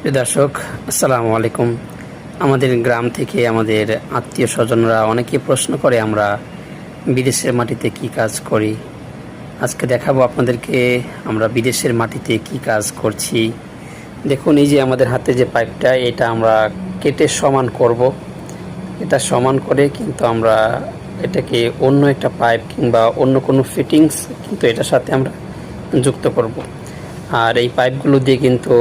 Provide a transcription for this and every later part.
প্রিয় দর্শক, আসসালামু আলাইকুম। আমাদের গ্রাম থেকে আমাদের আত্মীয় স্বজনরা অনেকে প্রশ্ন করে আমরা বিদেশের মাটিতে কি কাজ করি। আজকে দেখাবো আপনাদেরকে আমরা বিদেশের মাটিতে কি কাজ করছি। দেখুন, এই যে আমাদের হাতে যে পাইপটা, এটা আমরা কেটে সমান করব। এটা সমান করে কিন্তু আমরা এটাকে অন্য একটা পাইপ কিংবা অন্য কোনো ফিটিংস কিন্তু এটার সাথে আমরা যুক্ত করব। আর এই পাইপগুলো দিয়ে কিন্তু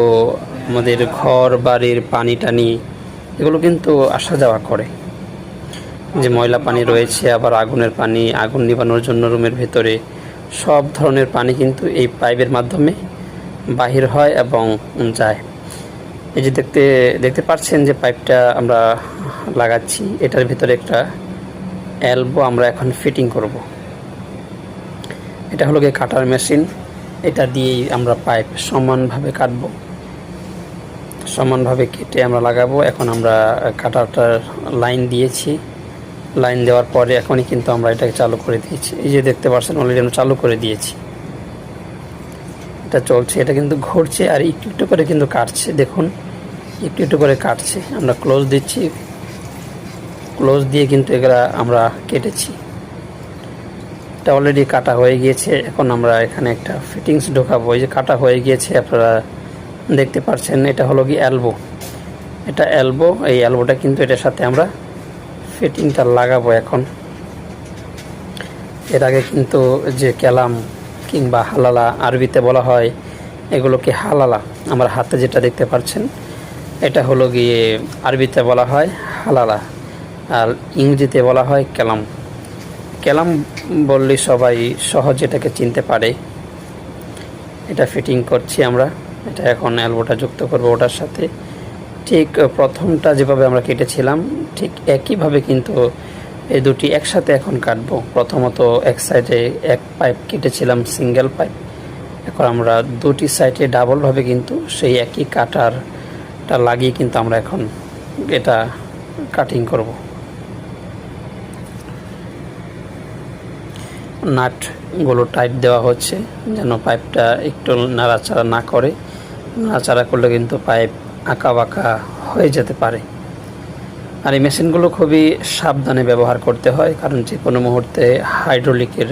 আমাদের ঘর বাড়ির পানি টানি এগুলো কিন্তু আসা যাওয়া করে। যে ময়লা পানি রয়েছে, আবার আগুনের পানি, আগুন নিভানোর জন্য রুমের ভেতরে সব ধরনের পানি কিন্তু এই পাইপের মাধ্যমে বাহির হয় এবং যায়। এই যে দেখতে পাচ্ছেন যে পাইপটা আমরা লাগাচ্ছি, এটার ভিতরে একটা এলবো আমরা এখন ফিটিং করব। এটা হলো গিয়ে কাটার মেশিন। এটা দিয়েই আমরা পাইপ সমানভাবে কাটবো, সমানভাবে কেটে আমরা লাগাবো। এখন আমরা কাটারটার লাইন দিয়েছি, লাইন দেওয়ার পরে এখনই কিন্তু আমরা এটাকে চালু করে দিয়েছি। এই যে দেখতে পাচ্ছেন অলরেডি আমরা চালু করে দিয়েছি, এটা চলছে, এটা কিন্তু ঘুরছে আর একটু একটু করে কিন্তু কাটছে। দেখুন, একটু একটু করে কাটছে। আমরা ক্লোজ দিচ্ছি, ক্লোজ দিয়ে কিন্তু এগুলা আমরা কেটেছি। এটা অলরেডি কাটা হয়ে গিয়েছে। এখন আমরা এখানে একটা ফিটিংস ঢোকাবো। এই যে কাটা হয়ে গিয়েছে, আপনারা দেখতে পাচ্ছেন এটা হলো কি এলবো। এটা এলবো, এই এলবোটা কিন্তু এটার সাথে আমরা ফিটিংটা লাগাবো এখন। এর আগে কিন্তু যে ক্যালাম কিংবা হালালা আরবিতে বলা হয়, এগুলোকে হালালা। আমার হাতে যেটা দেখতে পাচ্ছেন এটা হলো গিয়ে আরবিতে বলা হয় হালালা, আর ইংরেজিতে বলা হয় ক্যালাম। ক্যালাম বললে সবাই সহজে এটাকে চিনতে পারে। এটা ফিটিং করছি আমরা। এটা এখন এলবোটা যুক্ত করব ওটার সাথে। ঠিক প্রথমটা যেভাবে আমরা কেটেছিলাম ঠিক একইভাবে কিন্তু এই দুটি একসাথে এখন কাটবো। প্রথমত এক সাইডে এক পাইপ কেটেছিলাম, সিঙ্গেল পাইপ। এখন আমরা দুটি সাইডে ডাবলভাবে কিন্তু সেই একই কাটারটা লাগিয়ে কিন্তু আমরা এখন এটা কাটিং করব। নাটগুলো টাইট দেওয়া হচ্ছে যেন পাইপটা একটু নাড়াচাড়া না করে। নাড়াচাড়া করলে কিন্তু পাইপ আঁকা বাঁকা হয়ে যেতে পারে। আর এই মেশিনগুলো খুবই সাবধানে ব্যবহার করতে হয়, কারণ যে কোনো মুহূর্তে হাইড্রোলিকের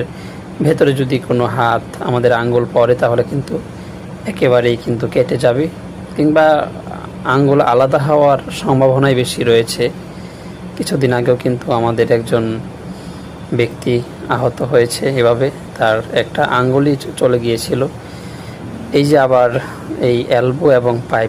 ভেতরে যদি কোনো হাত আমাদের আঙ্গুল পড়ে তাহলে কিন্তু একেবারেই কিন্তু কেটে যাবে, কিংবা আঙ্গুল আলাদা হওয়ার সম্ভাবনাই বেশি রয়েছে। কিছুদিন আগেও কিন্তু আমাদের একজন ব্যক্তি আহত হয়েছে এভাবে, তার একটা আঙ্গুলই চলে গিয়েছিল। এই যে আবার এই এলবো এবং পাইপ